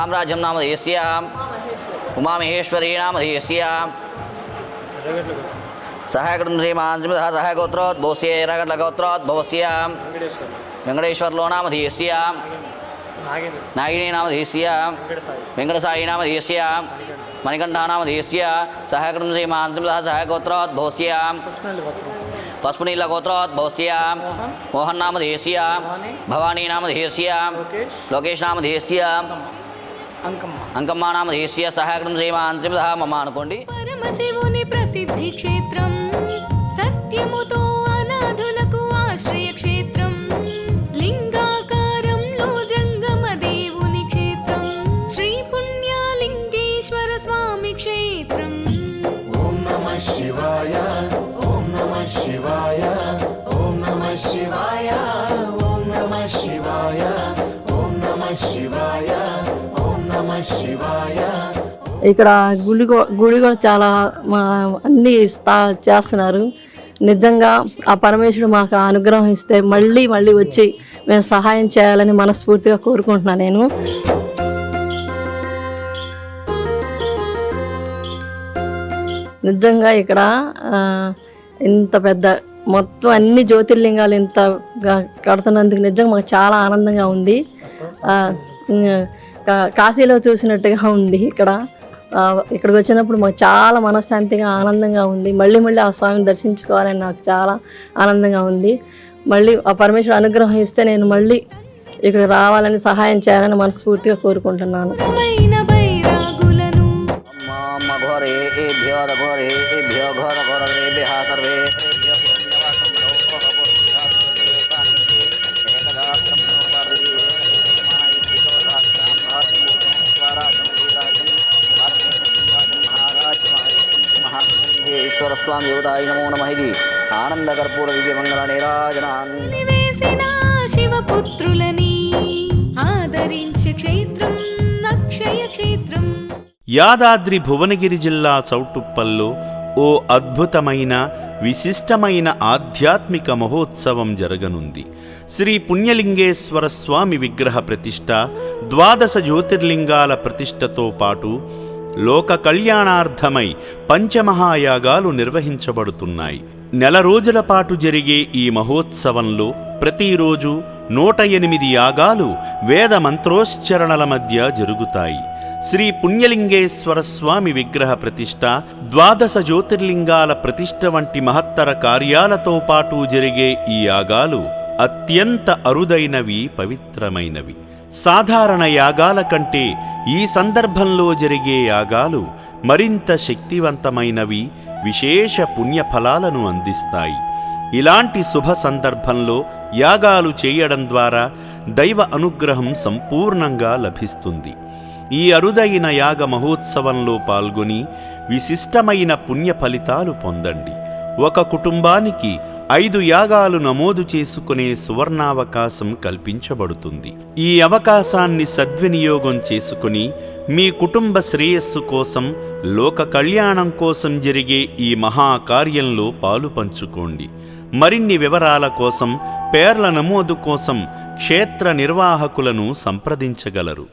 సామ్రాజ్యం నామధేయస్య ఉమామహేశ్వరీ నామధేయస్య సహాయకృతం శ్రీమాన్ సహాయగోత్రోద్భవస్య ఎర్రగడ్లగోత్రోద్భవస్య వెంకటేశ్వర్లో నామధేయస్య నాగినీ నామధేయస్య వెంకటసాయి నామధేయస్య మణికంఠ నామధేయస్య సహాయకృతం శ్రీమాన్ సహాయగోత్రోద్భవస్య పస్పునీలగోత్రోద్భవస్య మోహన్ నామధేయస్య భవానీ నామధేయస్య లోకేష్ నామధేయస్య అంకమ్మ నామధేయస్య సహాయకృతం శ్రీమాన్ మమ అనుకోండి. పరమశివుని ప్రసిద్ధి క్షేత్రం, సత్యముతో అనాథులకు ఆశ్రయ క్షేత్రం, లింగాకారంలో జంగమ దేవుని క్షేత్రం, శ్రీ పుణ్యలింగేశ్వర స్వామి క్షేత్రం. ఓం నమః శివాయ, ఓం నమః శివాయ, ఓం నమః శివాయ, ఓం నమః శివాయ, ఓం నమః శివాయ, ఓం నమః శివాయ. ఇక్కడ గుడి కూడా చాలా అన్నీ చేస్తున్నారు. నిజంగా ఆ పరమేశ్వరుడు మాకు అనుగ్రహం ఇస్తే మళ్ళీ వచ్చి మేము సహాయం చేయాలని మనస్ఫూర్తిగా కోరుకుంటున్నాను నేను. నిజంగా ఇక్కడ ఇంత పెద్ద మొత్తం అన్ని జ్యోతిర్లింగాలు ఇంత కడుతున్నందుకు నిజంగా మాకు చాలా ఆనందంగా ఉంది. కాశీలో చూసినట్టుగా ఉంది. ఇక్కడికి వచ్చినప్పుడు మాకు చాలా మనశ్శాంతిగా ఆనందంగా ఉంది. మళ్ళీ ఆ స్వామిని దర్శించుకోవాలని నాకు చాలా ఆనందంగా ఉంది. మళ్ళీ ఆ పరమేశ్వరుడు అనుగ్రహం ఇస్తే నేను మళ్ళీ ఇక్కడ రావాలని సహాయం చేయాలని మనస్ఫూర్తిగా కోరుకుంటున్నాను. స్వామి యువతాయ నమో నమః. ఇది ఆనంద కర్పూర దివ్య మంగళ నీరాజనాన్ని శివపుత్రులని ఆదరించే క్షేత్రం అక్షయ క్షేత్రం. యాదాద్రి భువనగిరి జిల్లా చౌటుప్పల్లో ఓ అద్భుతమైన విశిష్టమైన ఆధ్యాత్మిక మహోత్సవం జరగనుంది. శ్రీ పుణ్యలింగేశ్వర స్వామి విగ్రహ ప్రతిష్ఠ, 12 జ్యోతిర్లింగాల ప్రతిష్ఠతో పాటు లోక కళ్యాణార్థమై పంచమహాయాగాలు నిర్వహించబడుతున్నాయి. నెల రోజుల పాటు జరిగే ఈ మహోత్సవంలో ప్రతిరోజు 108 యాగాలు వేద మంత్రోశ్చరణల మధ్య జరుగుతాయి. శ్రీ పుణ్యలింగేశ్వర స్వామి విగ్రహ ప్రతిష్ఠ, 12 జ్యోతిర్లింగాల ప్రతిష్ఠ వంటి మహత్తర కార్యాలతో పాటు జరిగే ఈ యాగాలు అత్యంత అరుదైనవి, పవిత్రమైనవి. సాధారణ యాగాల కంటే ఈ సందర్భంలో జరిగే యాగాలు మరింత శక్తివంతమైనవి, విశేష పుణ్యఫలాలను అందిస్తాయి. ఇలాంటి శుభ సందర్భంలో యాగాలు చేయడం ద్వారా దైవ అనుగ్రహం సంపూర్ణంగా లభిస్తుంది. ఈ అరుదైన యాగ మహోత్సవంలో పాల్గొని విశిష్టమైన పుణ్య ఫలితాలు పొందండి. ఒక కుటుంబానికి 5 యాగాలు నమోదు చేసుకునే సువర్ణావకాశం కల్పించబడుతుంది. ఈ అవకాశాన్ని సద్వినియోగం చేసుకుని మీ కుటుంబ శ్రేయస్సు కోసం, లోక కళ్యాణం కోసం జరిగే ఈ మహాకార్యంలో పాలు పంచుకోండి. మరిన్ని వివరాల కోసం, పేర్ల నమోదు కోసం క్షేత్ర నిర్వాహకులను సంప్రదించగలరు.